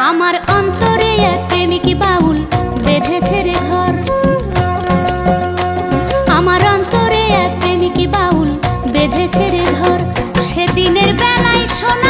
আমার অন্তরে এক প্রেমিক বাউল বেঁধেছে রে ঘর। আমার অন্তরে এক প্রেমিক বাউল বেঁধেছে রে ঘর। সেদিনের বেলায় শোনা